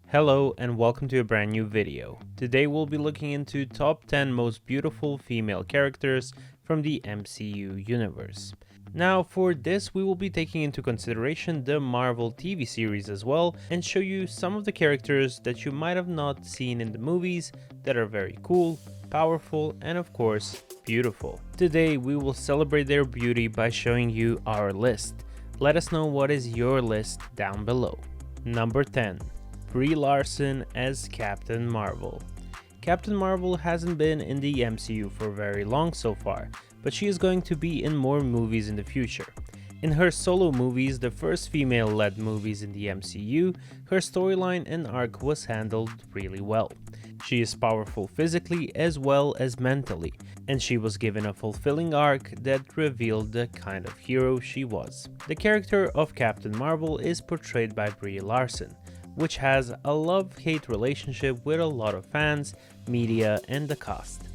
Hello and welcome to a brand new video. Today we'll be looking into top 10 most beautiful female characters from the MCU universe. Now for this we will be taking into consideration the Marvel TV series as well and show you some of the characters that you might have not seen in the movies that are very cool, powerful and of course beautiful. Today we will celebrate their beauty by showing you our list. Let us know what is your list down below. Number 10. Brie Larson as Captain Marvel. Captain Marvel hasn't been in the MCU for very long so far, but she is going to be in more movies in the future. In her solo movies, the first female-led movies in the MCU, her storyline and arc was handled really well. She is powerful physically as well as mentally, and she was given a fulfilling arc that revealed the kind of hero she was. The character of Captain Marvel is portrayed by Brie Larson, which has a love-hate relationship with a lot of fans, media, and the cast.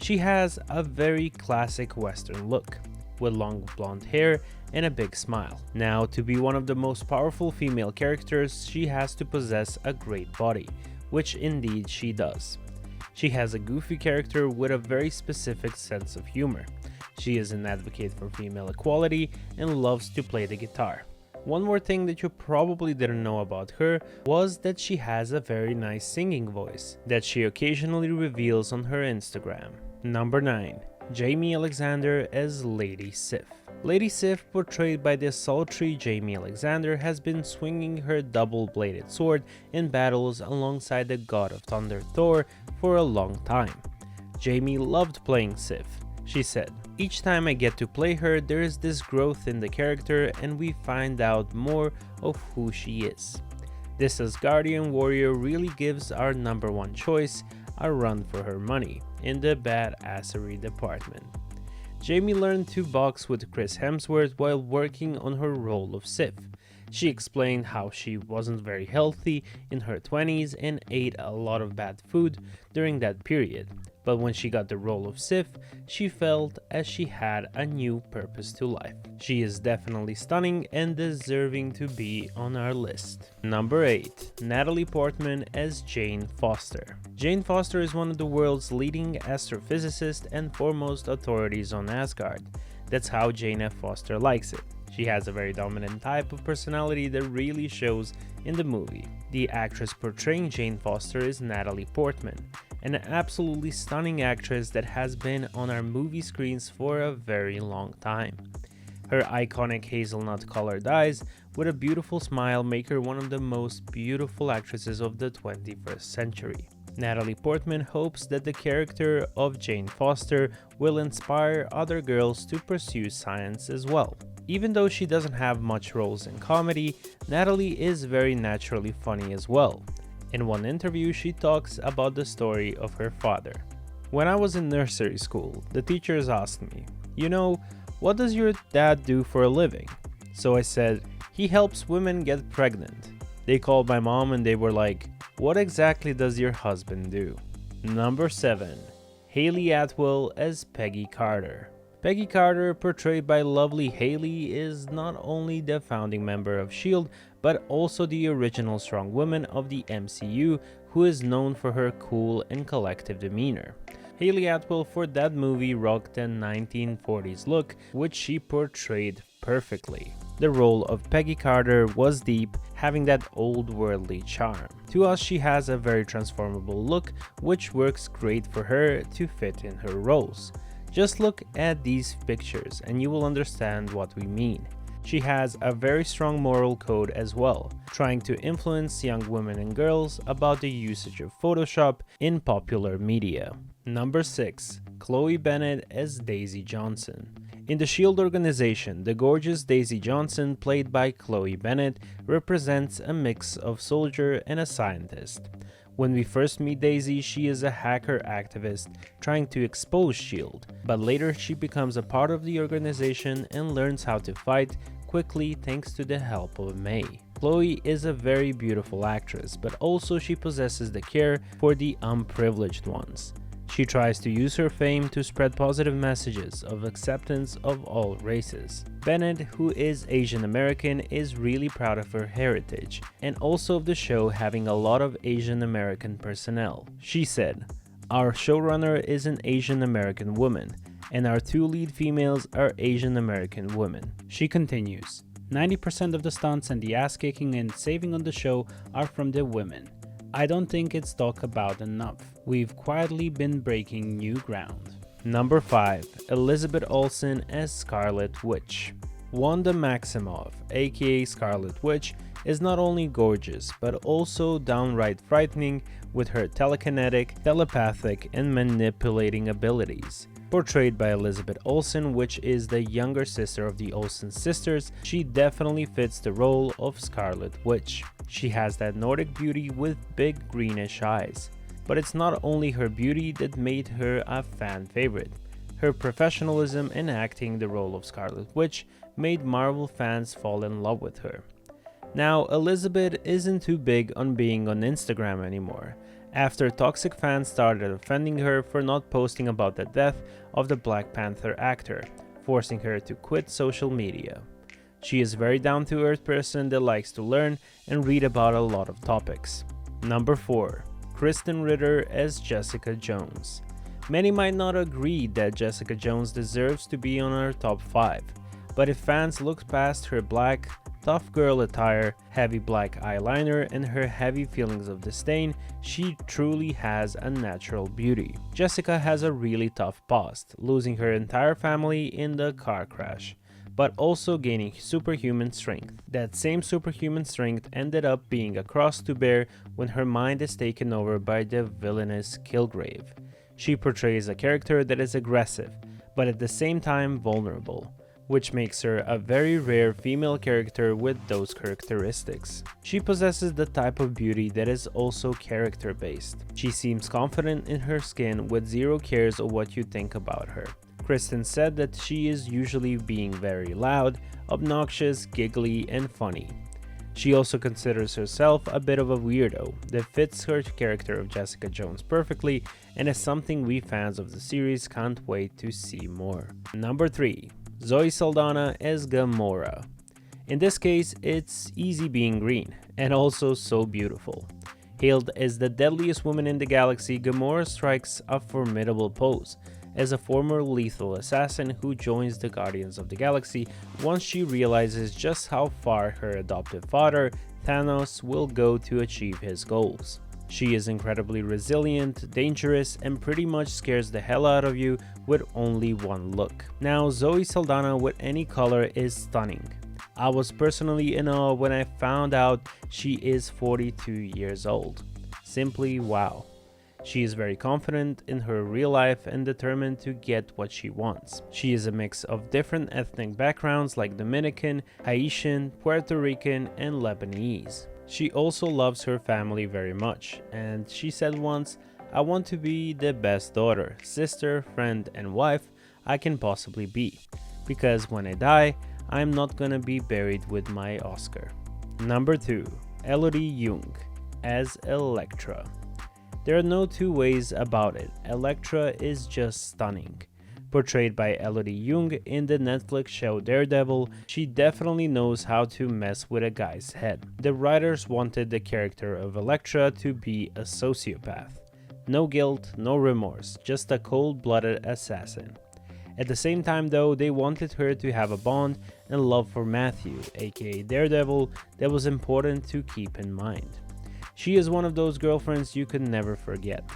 She has a very classic Western look, with long blonde hair and a big smile. Now, to be one of the most powerful female characters, she has to possess a great body, which indeed she does. She has a goofy character with a very specific sense of humor. She is an advocate for female equality and loves to play the guitar. One more thing that you probably didn't know about her was that she has a very nice singing voice that she occasionally reveals on her Instagram. Number 9. Jaimie Alexander as Lady Sif. Lady Sif, portrayed by the sultry Jaimie Alexander, has been swinging her double-bladed sword in battles alongside the god of thunder Thor for a long time. Jaimie loved playing Sif. She said, "Each time I get to play her, there is this growth in the character and we find out more of who she is. This Asgardian warrior really gives our number one choice a run for her money in the badassery department." Jaimie learned to box with Chris Hemsworth while working on her role of Sif. She explained how she wasn't very healthy in her 20s and ate a lot of bad food during that period. But when she got the role of Sif, she felt as she had a new purpose to life. She is definitely stunning and deserving to be on our list. Number 8. Natalie Portman as Jane Foster. Jane Foster is one of the world's leading astrophysicists and foremost authorities on Asgard. That's how Jane F. Foster likes it. She has a very dominant type of personality that really shows in the movie. The actress portraying Jane Foster is Natalie Portman, an absolutely stunning actress that has been on our movie screens for a very long time. Her iconic hazelnut colored eyes with a beautiful smile make her one of the most beautiful actresses of the 21st century. Natalie Portman hopes that the character of Jane Foster will inspire other girls to pursue science as well. Even though she doesn't have much roles in comedy, Natalie is very naturally funny as well. In one interview, she talks about the story of her father. "When I was in nursery school, the teachers asked me, 'What does your dad do for a living?' So I said, 'He helps women get pregnant.' They called my mom and they were like, 'What exactly does your husband do?'" Number 7. Hayley Atwell as Peggy Carter. Peggy Carter, portrayed by lovely Hayley, is not only the founding member of S.H.I.E.L.D., but also the original strong woman of the MCU, who is known for her cool and collective demeanor. Hayley Atwell for that movie rocked a 1940s look, which she portrayed perfectly. The role of Peggy Carter was deep, having that old worldly charm. To us, she has a very transformable look, which works great for her to fit in her roles. Just look at these pictures and you will understand what we mean. She has a very strong moral code as well, trying to influence young women and girls about the usage of Photoshop in popular media. Number 6. Chloe Bennet as Daisy Johnson. In the S.H.I.E.L.D. organization, the gorgeous Daisy Johnson, played by Chloe Bennet, represents a mix of soldier and a scientist. When we first meet Daisy, she is a hacker activist trying to expose S.H.I.E.L.D., but later she becomes a part of the organization and learns how to fight quickly thanks to the help of May. Chloe is a very beautiful actress, but also she possesses the care for the unprivileged ones. She tries to use her fame to spread positive messages of acceptance of all races. Bennet, who is Asian American, is really proud of her heritage and also of the show having a lot of Asian American personnel. She said, "Our showrunner is an Asian American woman, and our two lead females are Asian American women." She continues, 90% of the stunts and the ass kicking and saving on the show are from the women. I don't think it's talked about enough. We've quietly been breaking new ground. Number 5. Elizabeth Olsen as Scarlet Witch. Wanda Maximoff, aka Scarlet Witch, is not only gorgeous, but also downright frightening with her telekinetic, telepathic, and manipulating abilities. Portrayed by Elizabeth Olsen, which is the younger sister of the Olsen sisters, she definitely fits the role of Scarlet Witch. She has that Nordic beauty with big greenish eyes. But it's not only her beauty that made her a fan favorite. Her professionalism in acting the role of Scarlet Witch made Marvel fans fall in love with her. Now, Elizabeth isn't too big on being on Instagram anymore, after toxic fans started offending her for not posting about the death of the Black Panther actor, forcing her to quit social media. She is a very down-to-earth person that likes to learn and read about a lot of topics. Number 4. Krysten Ritter as Jessica Jones. Many might not agree that Jessica Jones deserves to be on our top 5, but if fans look past her black, tough girl attire, heavy black eyeliner, and her heavy feelings of disdain, she truly has a natural beauty. Jessica has a really tough past, losing her entire family in the car crash, but also gaining superhuman strength. That same superhuman strength ended up being a cross to bear when her mind is taken over by the villainous Kilgrave. She portrays a character that is aggressive, but at the same time vulnerable, which makes her a very rare female character with those characteristics. She possesses the type of beauty that is also character-based. She seems confident in her skin with zero cares of what you think about her. Krysten said that she is usually being very loud, obnoxious, giggly, and funny. She also considers herself a bit of a weirdo that fits her character of Jessica Jones perfectly and is something we fans of the series can't wait to see more. Number 3. Zoe Saldana as Gamora. In this case, it's easy being green, and also so beautiful. Hailed as the deadliest woman in the galaxy, Gamora strikes a formidable pose as a former lethal assassin who joins the Guardians of the Galaxy once she realizes just how far her adoptive father, Thanos, will go to achieve his goals. She is incredibly resilient, dangerous, and pretty much scares the hell out of you with only one look. Now, Zoe Saldana with any color is stunning. I was personally in awe when I found out she is 42 years old. Simply wow. She is very confident in her real life and determined to get what she wants. She is a mix of different ethnic backgrounds like Dominican, Haitian, Puerto Rican, and Lebanese. She also loves her family very much, and she said once, "I want to be the best daughter, sister, friend, and wife I can possibly be, because when I die, I'm not gonna be buried with my Oscar." Number 2. Élodie Yung as Elektra. There are no two ways about it, Elektra is just stunning. Portrayed by Élodie Yung in the Netflix show Daredevil, she definitely knows how to mess with a guy's head. The writers wanted the character of Elektra to be a sociopath. No guilt, no remorse, just a cold-blooded assassin. At the same time though, they wanted her to have a bond and love for Matthew, aka Daredevil, that was important to keep in mind. She is one of those girlfriends you could never forget.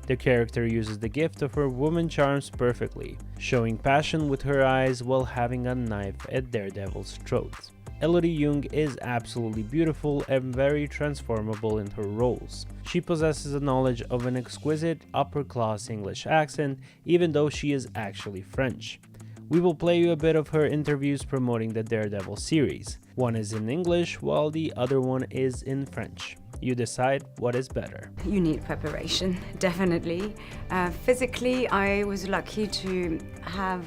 The character uses the gift of her woman charms perfectly, showing passion with her eyes while having a knife at Daredevil's throat. Élodie Yung is absolutely beautiful and very transformable in her roles. She possesses a knowledge of an exquisite upper-class English accent, even though she is actually French. We will play you a bit of her interviews promoting the Daredevil series. One is in English, while the other one is in French. You decide what is better. You need preparation, definitely. Physically, I was lucky to have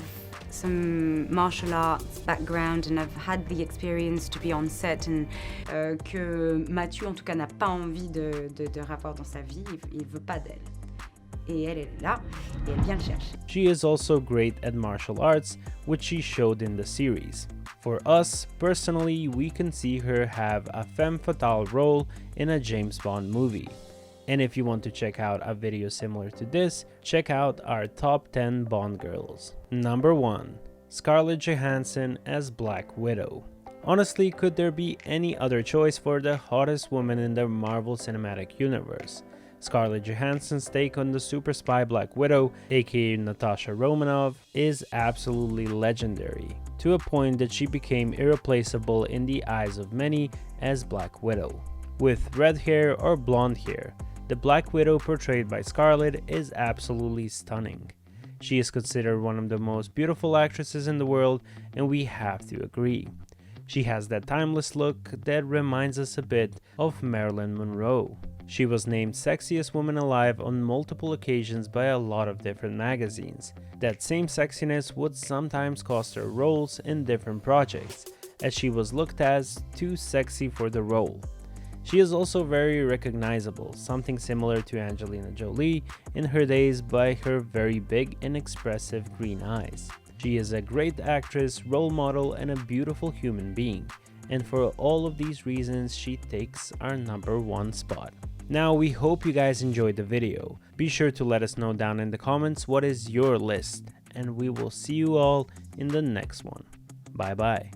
some martial arts background and I've had the experience to be on set and que Mathieu en tout cas n'a pas envie de rapport dans sa vie, il veut pas d'elle. et elle est là, et elle vient le chercher. She is also great at martial arts, which she showed in the series. For us, personally, we can see her have a femme fatale role in a James Bond movie. And if you want to check out a video similar to this, check out our top 10 Bond girls. Number 1. Scarlett Johansson as Black Widow. Honestly, could there be any other choice for the hottest woman in the Marvel Cinematic Universe? Scarlett Johansson's take on the super spy Black Widow, aka Natasha Romanoff, is absolutely legendary, to a point that she became irreplaceable in the eyes of many as Black Widow. With red hair or blonde hair, the Black Widow portrayed by Scarlett is absolutely stunning. She is considered one of the most beautiful actresses in the world, and we have to agree. She has that timeless look that reminds us a bit of Marilyn Monroe. She was named Sexiest Woman Alive on multiple occasions by a lot of different magazines. That same sexiness would sometimes cost her roles in different projects, as she was looked as too sexy for the role. She is also very recognizable, something similar to Angelina Jolie in her days by her very big and expressive green eyes. She is a great actress, role model, and a beautiful human being, and for all of these reasons she takes our number 1 spot. Now we hope you guys enjoyed the video. Be sure to let us know down in the comments what is your list, and we will see you all in the next one. Bye bye.